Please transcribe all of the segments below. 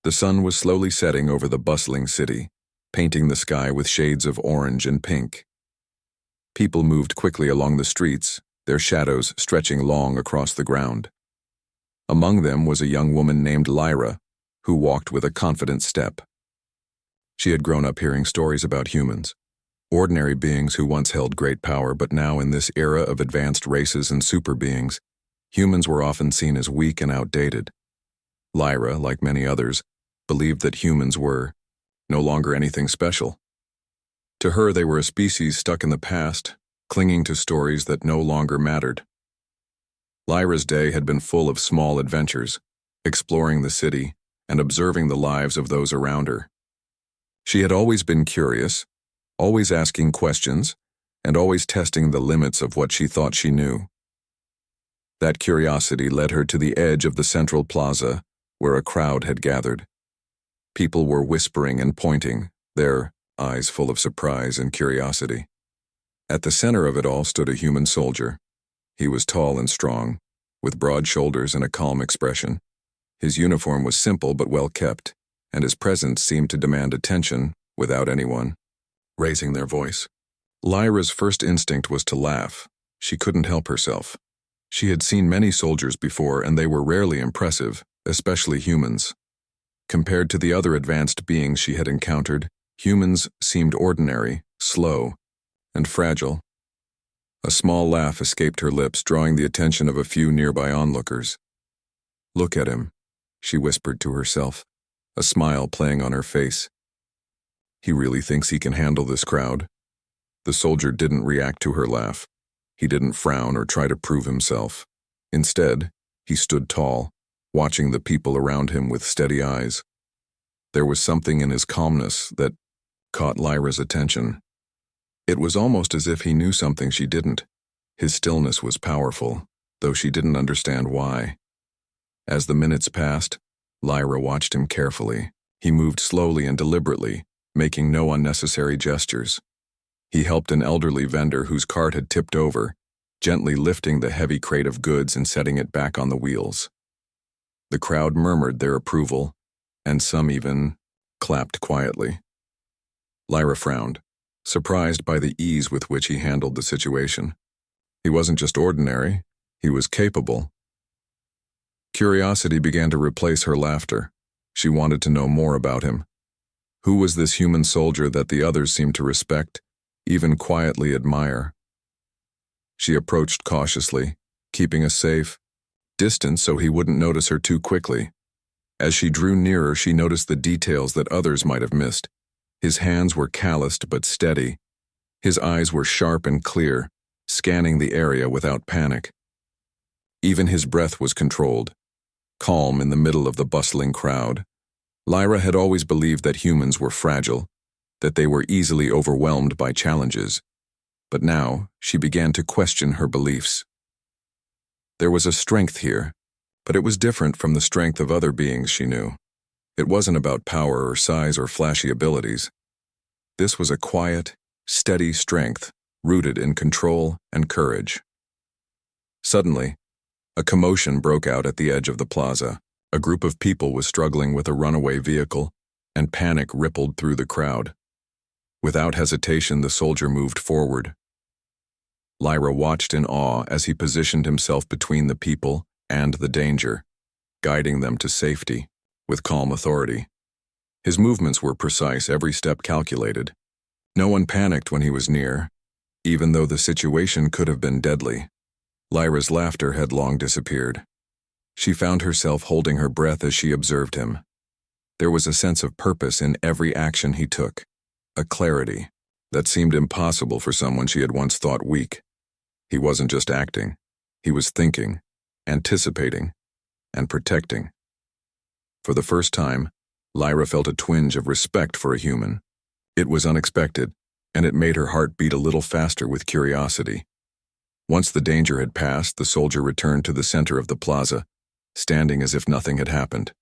The sun was slowly setting over the bustling city, painting the sky with shades of orange and pink. People moved quickly along the streets, their shadows stretching long across the ground. Among them was a young woman named Lyra, who walked with a confident step. She had grown up hearing stories about humans, ordinary beings who once held great power, but now in this era of advanced races and super beings, humans were often seen as weak and outdated. Lyra, like many others, believed that humans were no longer anything special. To her, they were a species stuck in the past, clinging to stories that no longer mattered. Lyra's day had been full of small adventures, exploring the city and observing the lives of those around her. She had always been curious, always asking questions, and always testing the limits of what she thought she knew. That curiosity led her to the edge of the central plaza, where a crowd had gathered. People were whispering and pointing, their eyes full of surprise and curiosity. At the center of it all stood a human soldier. He was tall and strong, with broad shoulders and a calm expression. His uniform was simple but well kept, and his presence seemed to demand attention without anyone raising their voice. Lyra's first instinct was to laugh. She couldn't help herself. She had seen many soldiers before, and they were rarely impressive, especially humans. Compared to the other advanced beings she had encountered, humans seemed ordinary, slow, and fragile. A small laugh escaped her lips, drawing the attention of a few nearby onlookers. "Look at him," she whispered to herself, a smile playing on her face. "He really thinks he can handle this crowd." The soldier didn't react to her laugh. He didn't frown or try to prove himself. Instead, he stood tall, watching the people around him with steady eyes. There was something in his calmness that caught Lyra's attention. It was almost as if he knew something she didn't. His stillness was powerful, though she didn't understand why. As the minutes passed, Lyra watched him carefully. He moved slowly and deliberately, making no unnecessary gestures. He helped an elderly vendor whose cart had tipped over, gently lifting the heavy crate of goods and setting it back on the wheels. The crowd murmured their approval, and some even clapped quietly. Lyra frowned, surprised by the ease with which he handled the situation. He wasn't just ordinary, he was capable. Curiosity began to replace her laughter. She wanted to know more about him. Who was this human soldier that the others seemed to respect, even quietly admire? She approached cautiously, keeping a safe distance so he wouldn't notice her too quickly. As she drew nearer, she noticed the details that others might have missed. His hands were calloused but steady. His eyes were sharp and clear, scanning the area without panic. Even his breath was controlled, calm in the middle of the bustling crowd. Lyra had always believed that humans were fragile, that they were easily overwhelmed by challenges. But now, she began to question her beliefs. There was a strength here, but it was different from the strength of other beings she knew. It wasn't about power or size or flashy abilities. This was a quiet, steady strength, rooted in control and courage. Suddenly, a commotion broke out at the edge of the plaza. A group of people was struggling with a runaway vehicle, and panic rippled through the crowd. Without hesitation, the soldier moved forward. Lyra watched in awe as he positioned himself between the people and the danger, guiding them to safety with calm authority. His movements were precise, every step calculated. No one panicked when he was near, even though the situation could have been deadly. Lyra's laughter had long disappeared. She found herself holding her breath as she observed him. There was a sense of purpose in every action he took, a clarity that seemed impossible for someone she had once thought weak. He wasn't just acting, he was thinking, anticipating, and protecting. For the first time, Lyra felt a twinge of respect for a human. It was unexpected, and it made her heart beat a little faster with curiosity. Once the danger had passed, the soldier returned to the center of the plaza, standing as if nothing had happened.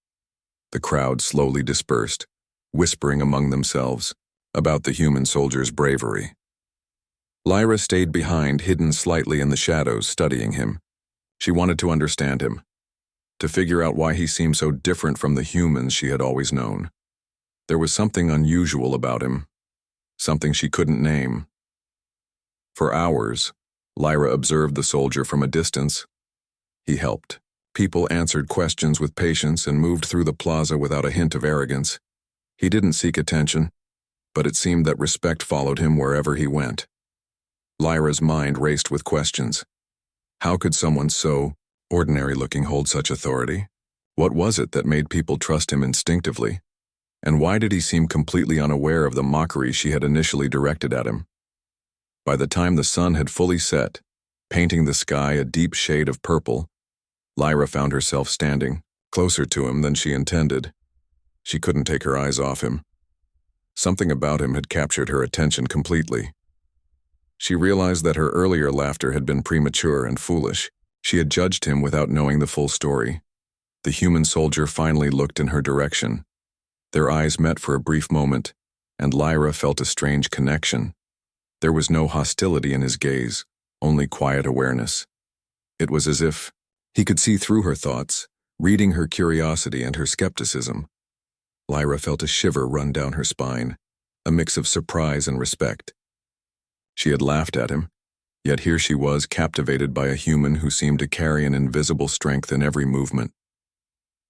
The crowd slowly dispersed, whispering among themselves about the human soldier's bravery. Lyra stayed behind, hidden slightly in the shadows, studying him. She wanted to understand him, to figure out why he seemed so different from the humans she had always known. There was something unusual about him, something she couldn't name. For hours, Lyra observed the soldier from a distance. He helped. People answered questions with patience and moved through the plaza without a hint of arrogance. He didn't seek attention, but it seemed that respect followed him wherever he went. Lyra's mind raced with questions. How could someone so ordinary-looking hold such authority? What was it that made people trust him instinctively? And why did he seem completely unaware of the mockery she had initially directed at him? By the time the sun had fully set, painting the sky a deep shade of purple, Lyra found herself standing closer to him than she intended. She couldn't take her eyes off him. Something about him had captured her attention completely. She realized that her earlier laughter had been premature and foolish. She had judged him without knowing the full story. The human soldier finally looked in her direction. Their eyes met for a brief moment, and Lyra felt a strange connection. There was no hostility in his gaze, only quiet awareness. It was as if he could see through her thoughts, reading her curiosity and her skepticism. Lyra felt a shiver run down her spine, a mix of surprise and respect. She had laughed at him, yet here she was captivated by a human who seemed to carry an invisible strength in every movement.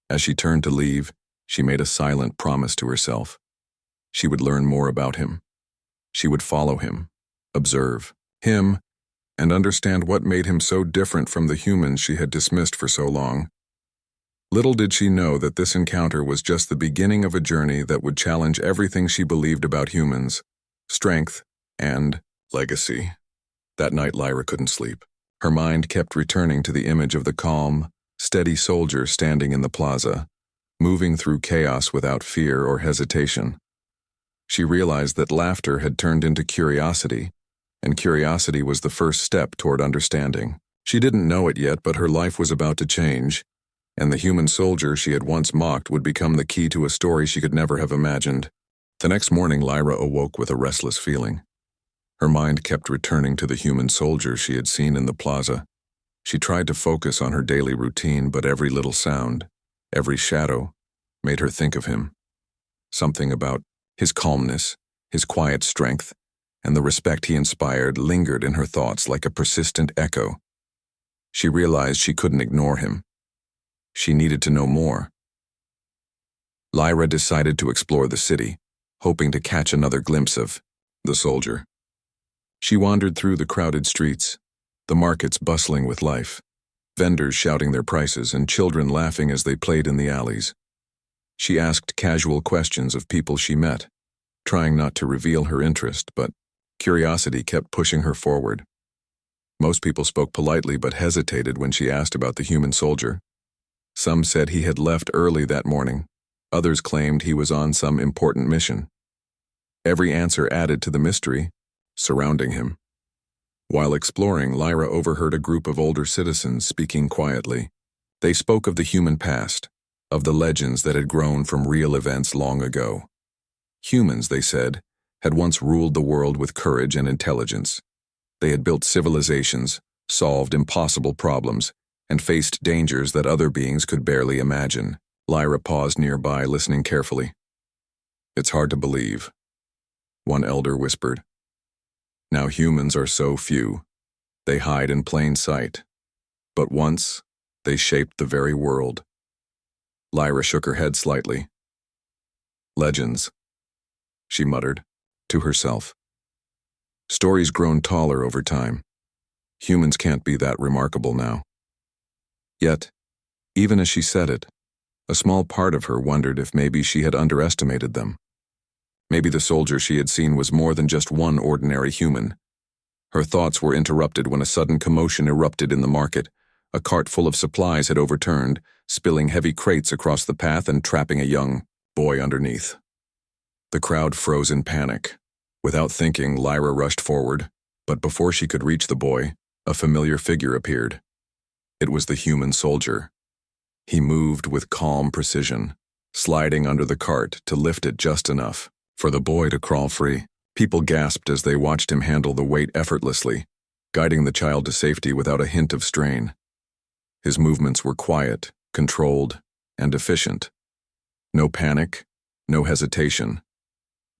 As she turned to leave, she made a silent promise to herself. She would learn more about him. She would follow him, observe him, and understand what made him so different from the humans she had dismissed for so long. Little did she know that this encounter was just the beginning of a journey that would challenge everything she believed about humans, strength, and legacy. That night Lyra couldn't sleep. Her mind kept returning to the image of the calm, steady soldier standing in the plaza, moving through chaos without fear or hesitation. She realized that laughter had turned into curiosity, and curiosity was the first step toward understanding. She didn't know it yet, but her life was about to change, and the human soldier she had once mocked would become the key to a story she could never have imagined. The next morning, Lyra awoke with a restless feeling. Her mind kept returning to the human soldier she had seen in the plaza. She tried to focus on her daily routine, but every little sound, every shadow, made her think of him. Something about his calmness, his quiet strength, and the respect he inspired lingered in her thoughts like a persistent echo. She realized she couldn't ignore him. She needed to know more. Lyra decided to explore the city, hoping to catch another glimpse of the soldier. She wandered through the crowded streets, the markets bustling with life, vendors shouting their prices and children laughing as they played in the alleys. She asked casual questions of people she met, trying not to reveal her interest, but curiosity kept pushing her forward. Most people spoke politely but hesitated when she asked about the human soldier. Some said he had left early that morning. Others claimed he was on some important mission. Every answer added to the mystery surrounding him. While exploring, Lyra overheard a group of older citizens speaking quietly. They spoke of the human past, of the legends that had grown from real events long ago. Humans, they said, had once ruled the world with courage and intelligence. They had built civilizations, solved impossible problems, and faced dangers that other beings could barely imagine. Lyra paused nearby, listening carefully. "It's hard to believe," one elder whispered. "Now humans are so few. They hide in plain sight. But once, they shaped the very world." Lyra shook her head slightly. "Legends," she muttered, to herself. "Stories grown taller over time. Humans can't be that remarkable now." Yet, even as she said it, a small part of her wondered if maybe she had underestimated them. Maybe the soldier she had seen was more than just one ordinary human. Her thoughts were interrupted when a sudden commotion erupted in the market. A cart full of supplies had overturned, spilling heavy crates across the path and trapping a young boy underneath. The crowd froze in panic. Without thinking, Lyra rushed forward, but before she could reach the boy, a familiar figure appeared. It was the human soldier. He moved with calm precision, sliding under the cart to lift it just enough for the boy to crawl free. People gasped as they watched him handle the weight effortlessly, guiding the child to safety without a hint of strain. His movements were quiet, controlled, and efficient. No panic, no hesitation.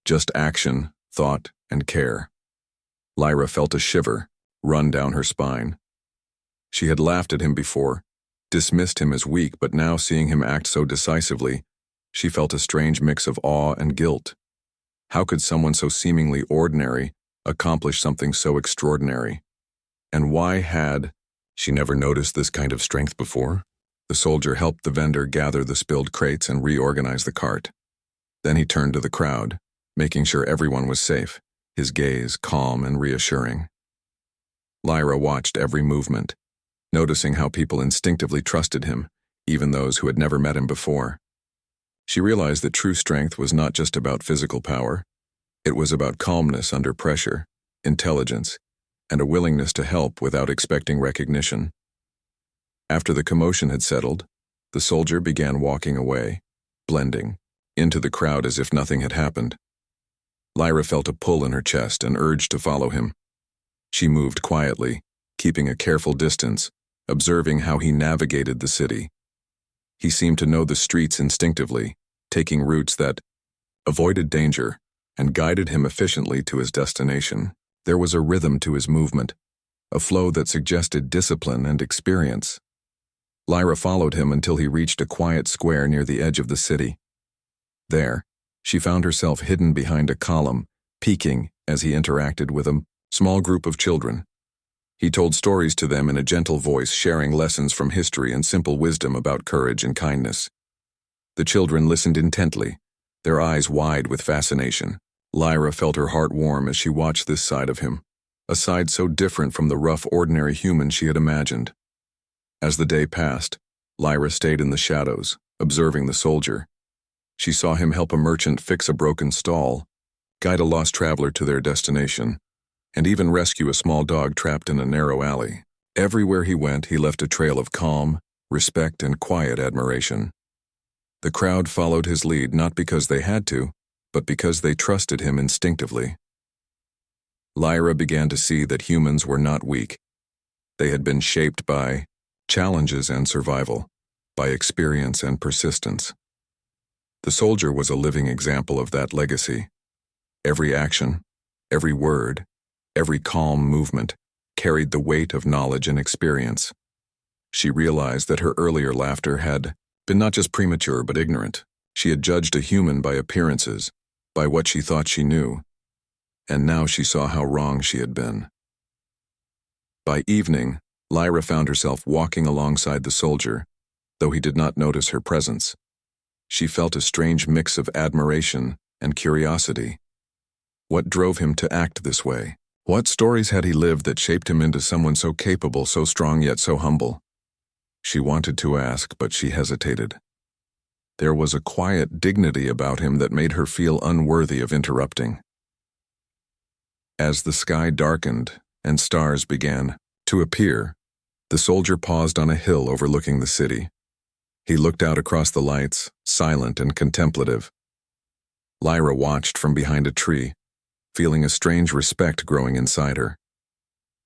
Just action, thought, and care. Lyra felt a shiver run down her spine. She had laughed at him before, dismissed him as weak, but now seeing him act so decisively, she felt a strange mix of awe and guilt. How could someone so seemingly ordinary accomplish something so extraordinary? And why had she never noticed this kind of strength before? The soldier helped the vendor gather the spilled crates and reorganize the cart. Then he turned to the crowd, making sure everyone was safe, his gaze calm and reassuring. Lyra watched every movement, noticing how people instinctively trusted him, even those who had never met him before. She realized that true strength was not just about physical power. It was about calmness under pressure, intelligence, and a willingness to help without expecting recognition. After the commotion had settled, the soldier began walking away, blending into the crowd as if nothing had happened. Lyra felt a pull in her chest and urged to follow him. She moved quietly, keeping a careful distance, observing how he navigated the city. He seemed to know the streets instinctively, taking routes that avoided danger and guided him efficiently to his destination. There was a rhythm to his movement, a flow that suggested discipline and experience. Lyra followed him until he reached a quiet square near the edge of the city. There, she found herself hidden behind a column, peeking as he interacted with a small group of children. He told stories to them in a gentle voice, sharing lessons from history and simple wisdom about courage and kindness. The children listened intently, their eyes wide with fascination. Lyra felt her heart warm as she watched this side of him, a side so different from the rough, ordinary human she had imagined. As the day passed, Lyra stayed in the shadows, observing the soldier. She saw him help a merchant fix a broken stall, guide a lost traveler to their destination, and even rescue a small dog trapped in a narrow alley. Everywhere he went, he left a trail of calm, respect, and quiet admiration. The crowd followed his lead not because they had to, but because they trusted him instinctively. Lyra began to see that humans were not weak. They had been shaped by challenges and survival, by experience and persistence. The soldier was a living example of that legacy. Every action, every word, every calm movement carried the weight of knowledge and experience. She realized that her earlier laughter had been not just premature but ignorant. She had judged a human by appearances, by what she thought she knew, and now she saw how wrong she had been. By evening, Lyra found herself walking alongside the soldier, though he did not notice her presence. She felt a strange mix of admiration and curiosity. What drove him to act this way? What stories had he lived that shaped him into someone so capable, so strong yet so humble? She wanted to ask, but she hesitated. There was a quiet dignity about him that made her feel unworthy of interrupting. As the sky darkened and stars began to appear, the soldier paused on a hill overlooking the city. He looked out across the lights, silent and contemplative. Lyra watched from behind a tree, feeling a strange respect growing inside her.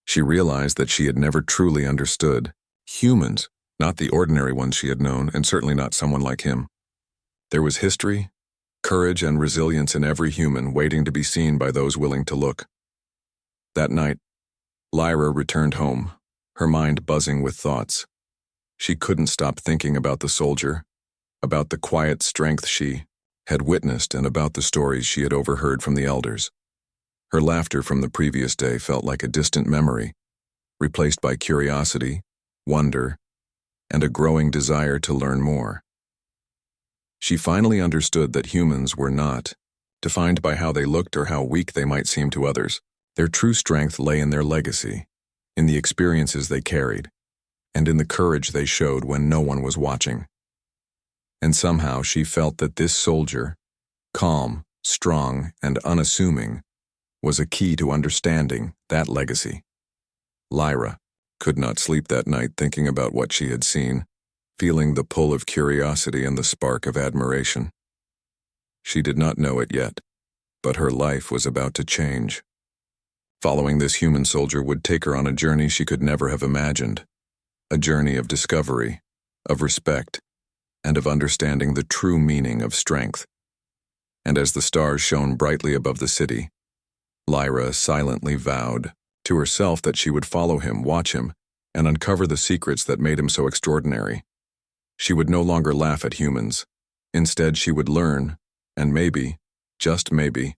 She realized that she had never truly understood humans, not the ordinary ones she had known, and certainly not someone like him. There was history, courage, and resilience in every human waiting to be seen by those willing to look. That night, Lyra returned home, her mind buzzing with thoughts. She couldn't stop thinking about the soldier, about the quiet strength she had witnessed, and about the stories she had overheard from the elders. Her laughter from the previous day felt like a distant memory, replaced by curiosity, wonder, and a growing desire to learn more. She finally understood that humans were not defined by how they looked or how weak they might seem to others. Their true strength lay in their legacy, in the experiences they carried, and in the courage they showed when no one was watching. And somehow she felt that this soldier, calm, strong, and unassuming, was a key to understanding that legacy. Lyra could not sleep that night thinking about what she had seen, feeling the pull of curiosity and the spark of admiration. She did not know it yet, but her life was about to change. Following this human soldier would take her on a journey she could never have imagined, a journey of discovery, of respect, and of understanding the true meaning of strength. And as the stars shone brightly above the city, Lyra silently vowed to herself that she would follow him, watch him, and uncover the secrets that made him so extraordinary. She would no longer laugh at humans. Instead, she would learn, and maybe, just maybe,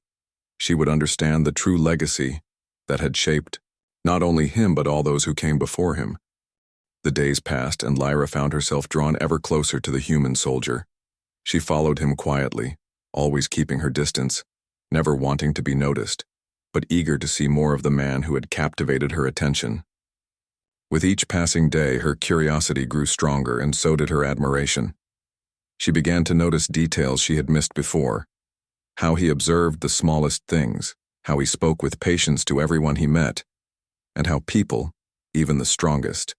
she would understand the true legacy that had shaped not only him but all those who came before him. The days passed, and Lyra found herself drawn ever closer to the human soldier. She followed him quietly, always keeping her distance, never wanting to be noticed, but eager to see more of the man who had captivated her attention. With each passing day, her curiosity grew stronger, and so did her admiration. She began to notice details she had missed before: how he observed the smallest things, how he spoke with patience to everyone he met, and how people, even the strongest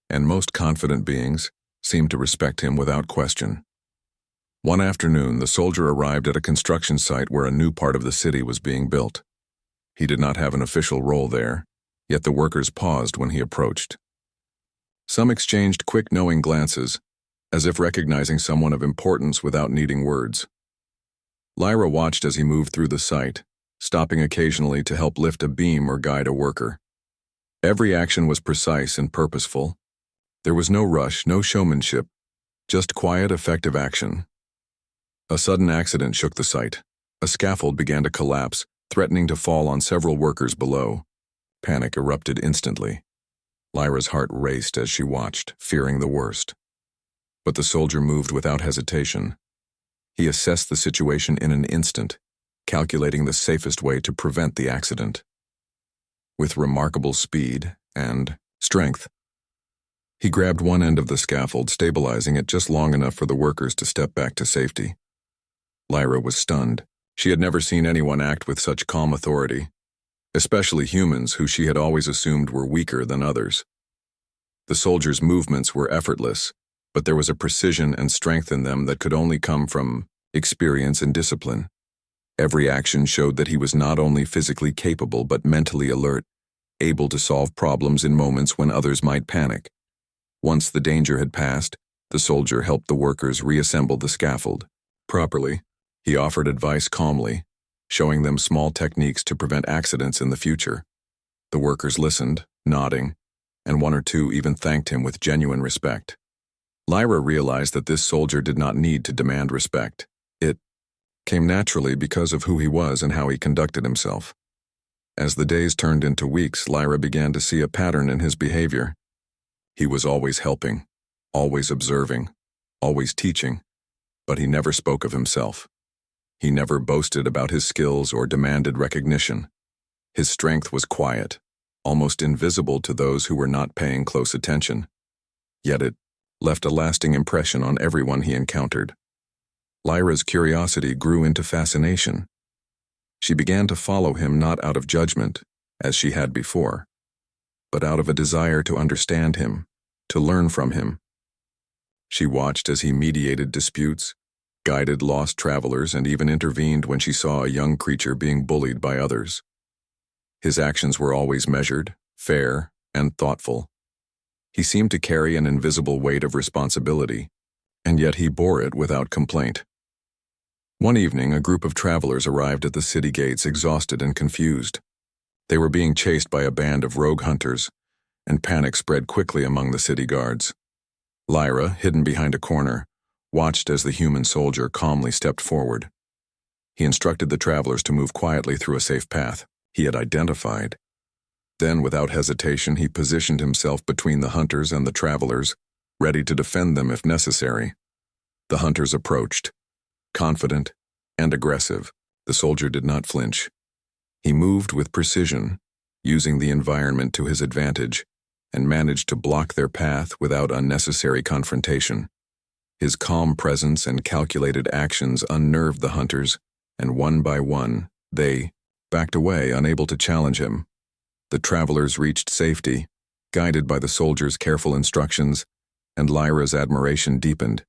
and most confident beings, seemed to respect him without question. One afternoon, the soldier arrived at a construction site where a new part of the city was being built. He did not have an official role there, yet the workers paused when he approached. Some exchanged quick, knowing glances, as if recognizing someone of importance without needing words. Lyra watched as he moved through the site, stopping occasionally to help lift a beam or guide a worker. Every action was precise and purposeful. There was no rush, no showmanship, just quiet, effective action. A sudden accident shook the site. A scaffold began to collapse, threatening to fall on several workers below. Panic erupted instantly. Lyra's heart raced as she watched, fearing the worst. But the soldier moved without hesitation. He assessed the situation in an instant, calculating the safest way to prevent the accident. With remarkable speed and strength, he grabbed one end of the scaffold, stabilizing it just long enough for the workers to step back to safety. Lyra was stunned. She had never seen anyone act with such calm authority, especially humans who she had always assumed were weaker than others. The soldier's movements were effortless, but there was a precision and strength in them that could only come from experience and discipline. Every action showed that he was not only physically capable but mentally alert, able to solve problems in moments when others might panic. Once the danger had passed, the soldier helped the workers reassemble the scaffold properly. He offered advice calmly, showing them small techniques to prevent accidents in the future. The workers listened, nodding, and one or two even thanked him with genuine respect. Lyra realized that this soldier did not need to demand respect. It came naturally because of who he was and how he conducted himself. As the days turned into weeks, Lyra began to see a pattern in his behavior. He was always helping, always observing, always teaching, but he never spoke of himself. He never boasted about his skills or demanded recognition. His strength was quiet, almost invisible to those who were not paying close attention. Yet it left a lasting impression on everyone he encountered. Lyra's curiosity grew into fascination. She began to follow him not out of judgment, as she had before, but out of a desire to understand him, to learn from him. She watched as he mediated disputes, guided lost travelers, and even intervened when she saw a young creature being bullied by others. His actions were always measured, fair, and thoughtful. He seemed to carry an invisible weight of responsibility, and yet he bore it without complaint. One evening, a group of travelers arrived at the city gates, exhausted and confused. They were being chased by a band of rogue hunters, and panic spread quickly among the city guards. Lyra, hidden behind a corner, watched as the human soldier calmly stepped forward. He instructed the travelers to move quietly through a safe path he had identified. Then, without hesitation, he positioned himself between the hunters and the travelers, ready to defend them if necessary. The hunters approached. Confident and aggressive, the soldier did not flinch. He moved with precision, using the environment to his advantage, and managed to block their path without unnecessary confrontation. His calm presence and calculated actions unnerved the hunters, and one by one, they backed away, unable to challenge him. The travelers reached safety, guided by the soldier's careful instructions, and Lyra's admiration deepened.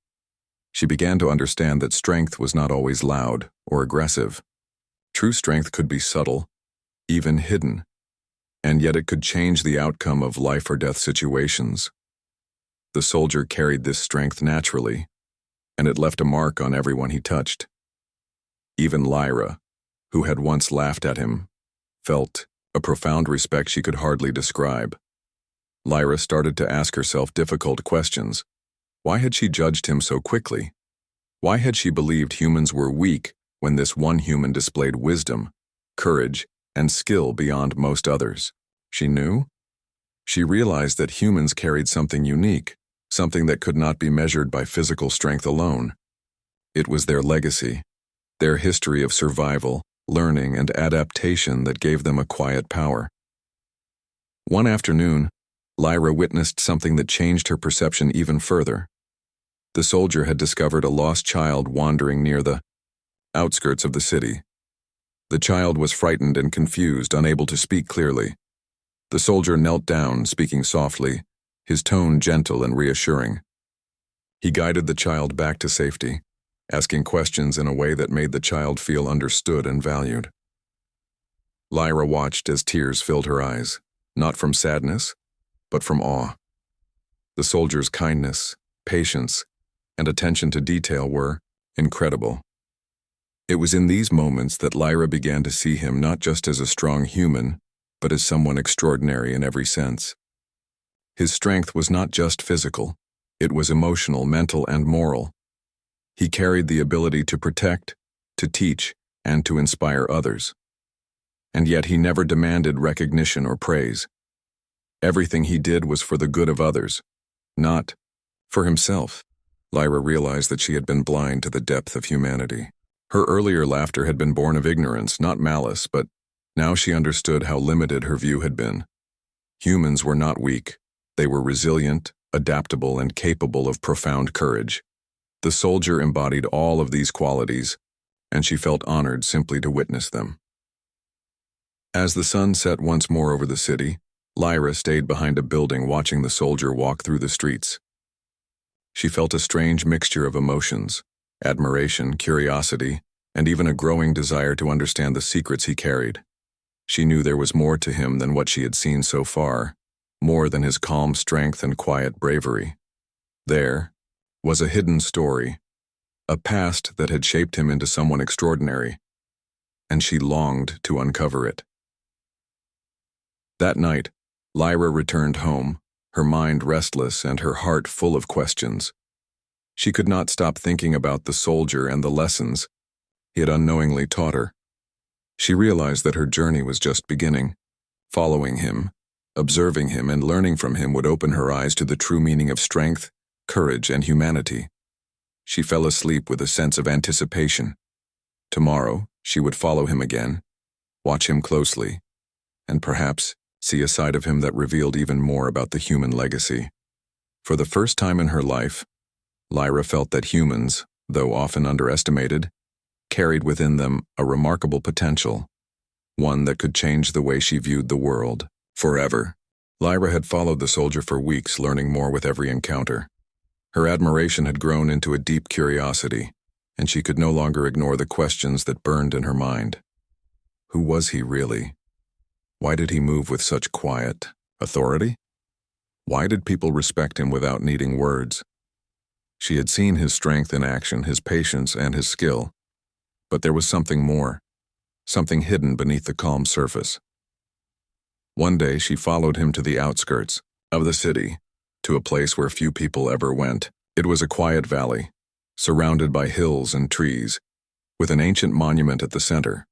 She began to understand that strength was not always loud or aggressive. True strength could be subtle, even hidden, and yet it could change the outcome of life or death situations. The soldier carried this strength naturally, and it left a mark on everyone he touched. Even Lyra, who had once laughed at him, felt a profound respect she could hardly describe. Lyra started to ask herself difficult questions. Why had she judged him so quickly? Why had she believed humans were weak when this one human displayed wisdom, courage, and skill beyond most others? She knew? She realized that humans carried something unique, something that could not be measured by physical strength alone. It was their legacy, their history of survival, learning, and adaptation that gave them a quiet power. One afternoon, Lyra witnessed something that changed her perception even further. The soldier had discovered a lost child wandering near the outskirts of the city. The child was frightened and confused, unable to speak clearly. The soldier knelt down, speaking softly, his tone gentle and reassuring. He guided the child back to safety, asking questions in a way that made the child feel understood and valued. Lyra watched as tears filled her eyes, not from sadness, but from awe. The soldier's kindness, patience, and attention to detail were incredible. It was in these moments that Lyra began to see him not just as a strong human, but as someone extraordinary in every sense. His strength was not just physical, it was emotional, mental, and moral. He carried the ability to protect, to teach, and to inspire others. And yet he never demanded recognition or praise. Everything he did was for the good of others, not for himself. Lyra realized that she had been blind to the depth of humanity. Her earlier laughter had been born of ignorance, not malice, but now she understood how limited her view had been. Humans were not weak. They were resilient, adaptable, and capable of profound courage. The soldier embodied all of these qualities, and she felt honored simply to witness them. As the sun set once more over the city, Lyra stayed behind a building watching the soldier walk through the streets. She felt a strange mixture of emotions, admiration, curiosity, and even a growing desire to understand the secrets he carried. She knew there was more to him than what she had seen so far, more than his calm strength and quiet bravery. There was a hidden story, a past that had shaped him into someone extraordinary, and she longed to uncover it. That night, Lyra returned home, her mind restless and her heart full of questions. She could not stop thinking about the soldier and the lessons he had unknowingly taught her. She realized that her journey was just beginning. Following him, observing him, and learning from him would open her eyes to the true meaning of strength, courage, and humanity. She fell asleep with a sense of anticipation. Tomorrow, she would follow him again, watch him closely, and perhaps see a side of him that revealed even more about the human legacy. For the first time in her life, Lyra felt that humans, though often underestimated, carried within them a remarkable potential, one that could change the way she viewed the world forever. Lyra had followed the soldier for weeks, learning more with every encounter. Her admiration had grown into a deep curiosity, and she could no longer ignore the questions that burned in her mind. Who was he really? Why did he move with such quiet authority? Why did people respect him without needing words? She had seen his strength in action, his patience, and his skill. But there was something more, something hidden beneath the calm surface. One day she followed him to the outskirts of the city, to a place where few people ever went. It was a quiet valley, surrounded by hills and trees, with an ancient monument at the center.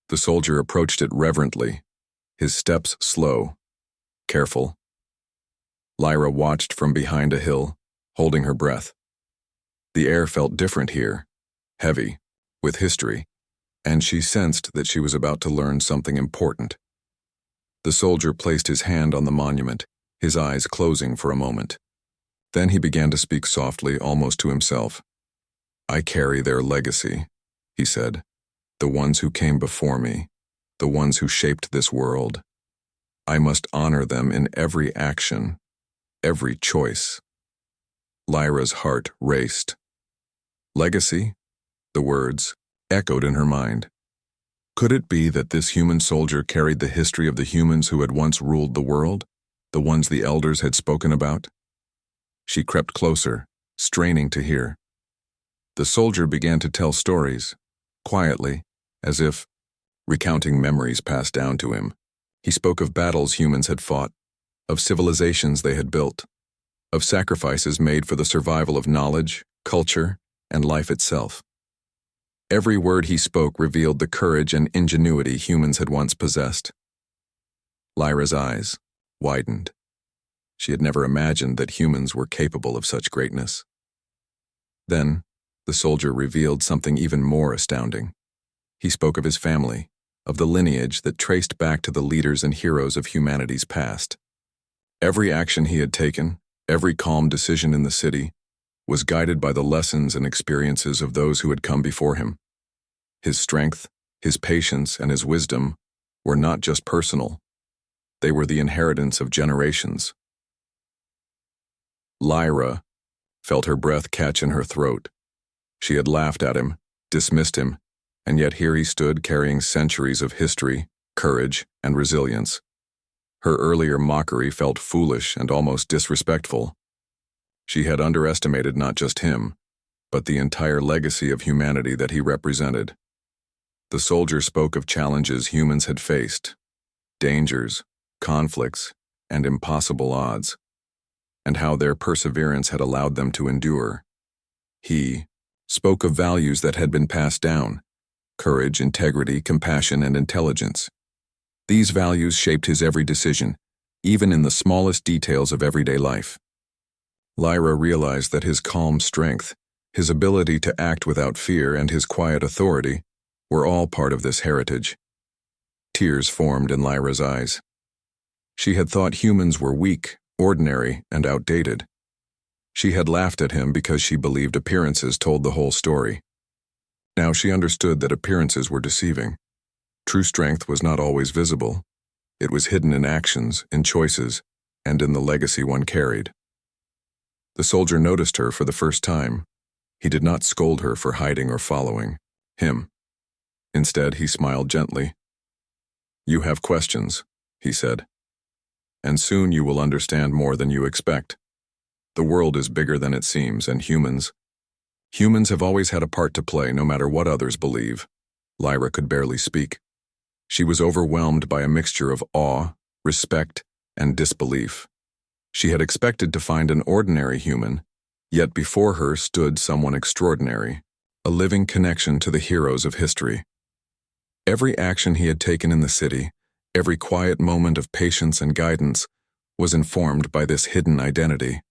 The soldier approached it reverently, his steps slow, careful. Lyra watched from behind a hill, holding her breath. The air felt different here, heavy, with history, and she sensed that she was about to learn something important. The soldier placed his hand on the monument, his eyes closing for a moment. Then he began to speak softly, almost to himself. "I carry their legacy," he said. "The ones who came before me, the ones who shaped this world. I must honor them in every action, every choice." Lyra's heart raced. Legacy? The words echoed in her mind. Could it be that this human soldier carried the history of the humans who had once ruled the world, the ones the elders had spoken about? She crept closer, straining to hear. The soldier began to tell stories, quietly, as if recounting memories passed down to him. He spoke of battles humans had fought, of civilizations they had built, of sacrifices made for the survival of knowledge, culture, and life itself. Every word he spoke revealed the courage and ingenuity humans had once possessed. Lyra's eyes widened. She had never imagined that humans were capable of such greatness. Then, the soldier revealed something even more astounding. He spoke of his family, of the lineage that traced back to the leaders and heroes of humanity's past. Every action he had taken, every calm decision in the city, was guided by the lessons and experiences of those who had come before him. His strength, his patience, and his wisdom were not just personal. They were the inheritance of generations. Lyra felt her breath catch in her throat. She had laughed at him, dismissed him, and yet here he stood carrying centuries of history, courage, and resilience. Her earlier mockery felt foolish and almost disrespectful. She had underestimated not just him, but the entire legacy of humanity that he represented. The soldier spoke of challenges humans had faced, dangers, conflicts, and impossible odds, and how their perseverance had allowed them to endure. He spoke of values that had been passed down: courage, integrity, compassion, and intelligence. These values shaped his every decision, even in the smallest details of everyday life. Lyra realized that his calm strength, his ability to act without fear, and his quiet authority were all part of this heritage. Tears formed in Lyra's eyes. She had thought humans were weak, ordinary, and outdated. She had laughed at him because she believed appearances told the whole story. Now she understood that appearances were deceiving. True strength was not always visible. It was hidden in actions, in choices, and in the legacy one carried. The soldier noticed her for the first time. He did not scold her for hiding or following him. Instead, he smiled gently. "You have questions," he said, "and soon you will understand more than you expect. The world is bigger than it seems, and humans have always had a part to play, no matter what others believe." Lyra could barely speak. She was overwhelmed by a mixture of awe, respect, and disbelief. She had expected to find an ordinary human, yet before her stood someone extraordinary, a living connection to the heroes of history. Every action he had taken in the city, every quiet moment of patience and guidance, was informed by this hidden identity.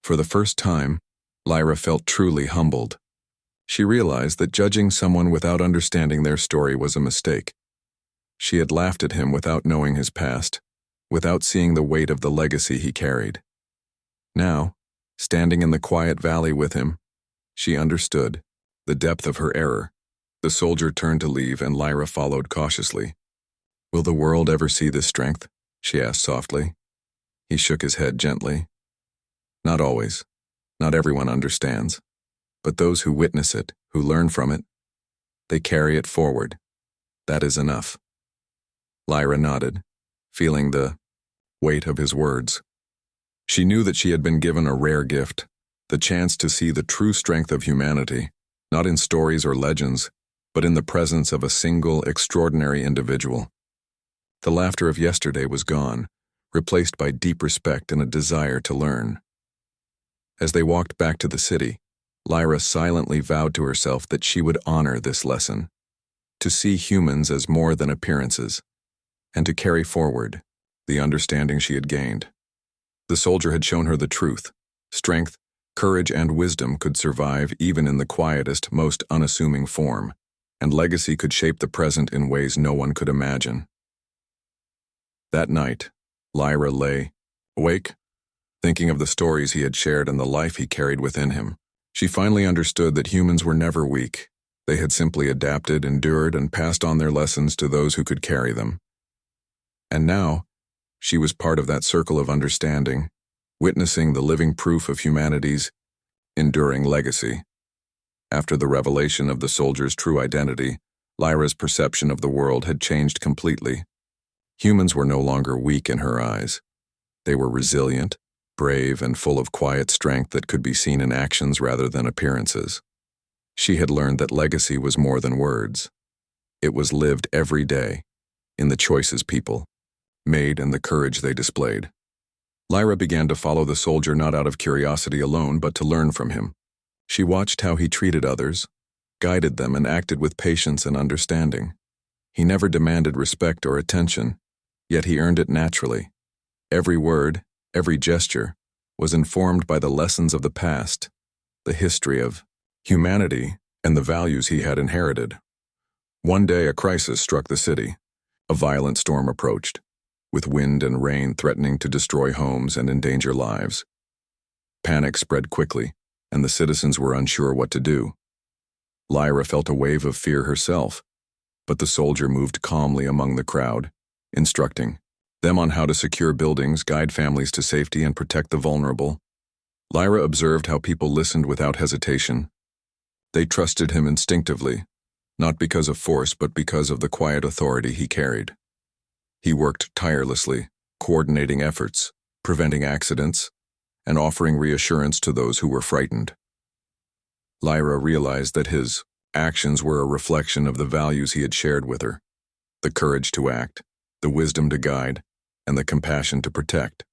For the first time, Lyra felt truly humbled. She realized that judging someone without understanding their story was a mistake. She had laughed at him without knowing his past, without seeing the weight of the legacy he carried. Now, standing in the quiet valley with him, she understood the depth of her error. The soldier turned to leave, and Lyra followed cautiously. "Will the world ever see this strength?" she asked softly. He shook his head gently. "Not always. Not everyone understands. But those who witness it, who learn from it, they carry it forward. That is enough." Lyra nodded, feeling the weight of his words. She knew that she had been given a rare gift, the chance to see the true strength of humanity, not in stories or legends, but in the presence of a single, extraordinary individual. The laughter of yesterday was gone, replaced by deep respect and a desire to learn. As they walked back to the city, Lyra silently vowed to herself that she would honor this lesson, to see humans as more than appearances, and to carry forward the understanding she had gained. The soldier had shown her the truth. Strength, courage, and wisdom could survive even in the quietest, most unassuming form, and legacy could shape the present in ways no one could imagine. That night, Lyra lay awake, thinking of the stories he had shared and the life he carried within him. She finally understood that humans were never weak. They had simply adapted, endured, and passed on their lessons to those who could carry them. And now, she was part of that circle of understanding, witnessing the living proof of humanity's enduring legacy. After the revelation of the soldier's true identity, Lyra's perception of the world had changed completely. Humans were no longer weak in her eyes. They were resilient, brave and full of quiet strength that could be seen in actions rather than appearances. She had learned that legacy was more than words. It was lived every day, in the choices people made and the courage they displayed. Lyra began to follow the soldier not out of curiosity alone, but to learn from him. She watched how he treated others, guided them, and acted with patience and understanding. He never demanded respect or attention, yet he earned it naturally. Every word, every gesture, was informed by the lessons of the past, the history of humanity, and the values he had inherited. One day a crisis struck the city. A violent storm approached, with wind and rain threatening to destroy homes and endanger lives. Panic spread quickly, and the citizens were unsure what to do. Lyra felt a wave of fear herself, but the soldier moved calmly among the crowd, instructing them on how to secure buildings, guide families to safety, and protect the vulnerable. Lyra observed how people listened without hesitation. They trusted him instinctively, not because of force but because of the quiet authority he carried. He worked tirelessly, coordinating efforts, preventing accidents, and offering reassurance to those who were frightened. Lyra realized that his actions were a reflection of the values he had shared with her: the courage to act, the wisdom to guide, and the compassion to protect.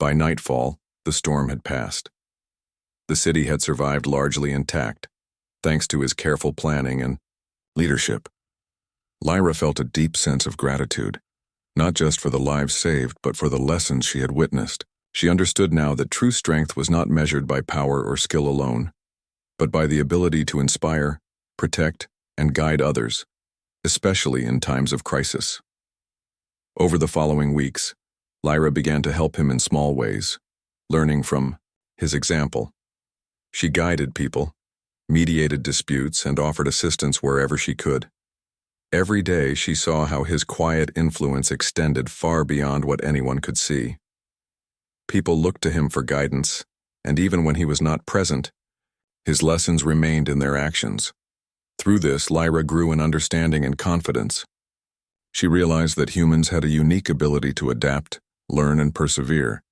By nightfall, the storm had passed. The city had survived largely intact, thanks to his careful planning and leadership. Lyra felt a deep sense of gratitude, not just for the lives saved, but for the lessons she had witnessed. She understood now that true strength was not measured by power or skill alone, but by the ability to inspire, protect, and guide others, especially in times of crisis. Over the following weeks, Lyra began to help him in small ways, learning from his example. She guided people, mediated disputes, and offered assistance wherever she could. Every day she saw how his quiet influence extended far beyond what anyone could see. People looked to him for guidance, and even when he was not present, his lessons remained in their actions. Through this, Lyra grew in understanding and confidence. She realized that humans had a unique ability to adapt, learn, and persevere.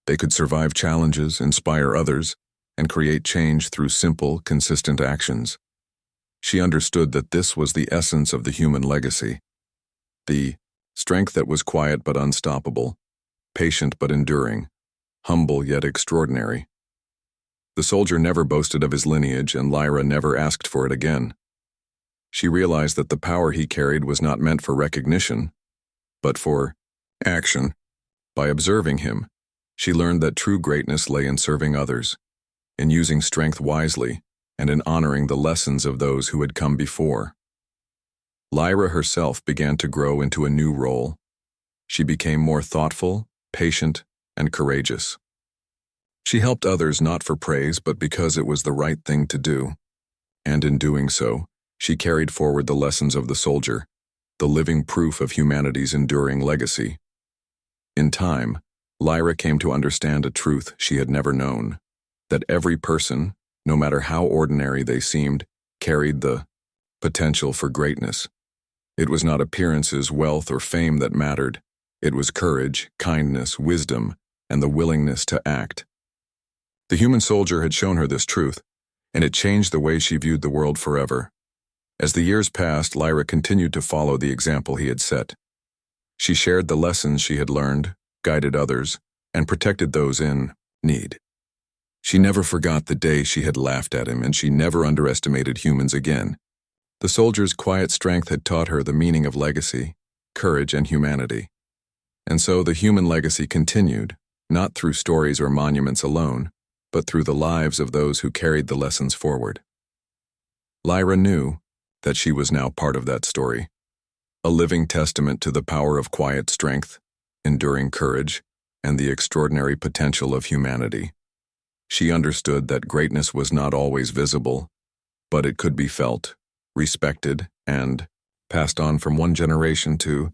They could survive challenges, inspire others, and create change through simple, consistent actions. She understood that this was the essence of the human legacy: the strength that was quiet but unstoppable, patient but enduring, humble yet extraordinary. The soldier never boasted of his lineage, and Lyra never asked for it again. She realized that the power he carried was not meant for recognition, but for action. By observing him, she learned that true greatness lay in serving others, in using strength wisely, and in honoring the lessons of those who had come before. Lyra herself began to grow into a new role. She became more thoughtful, patient, and courageous. She helped others not for praise but because it was the right thing to do. And in doing so, she carried forward the lessons of the soldier, the living proof of humanity's enduring legacy. In time, Lyra came to understand a truth she had never known: that every person, no matter how ordinary they seemed, carried the potential for greatness. It was not appearances, wealth, or fame that mattered. It was courage, kindness, wisdom, and the willingness to act. The human soldier had shown her this truth, and it changed the way she viewed the world forever. As the years passed, Lyra continued to follow the example he had set. She shared the lessons she had learned, guided others, and protected those in need. She never forgot the day she had laughed at him, and she never underestimated humans again. The soldier's quiet strength had taught her the meaning of legacy, courage, and humanity. And so the human legacy continued, not through stories or monuments alone, but through the lives of those who carried the lessons forward. Lyra knew that she was now part of that story, a living testament to the power of quiet strength, enduring courage, and the extraordinary potential of humanity. She understood that greatness was not always visible, but it could be felt, respected, and passed on from one generation to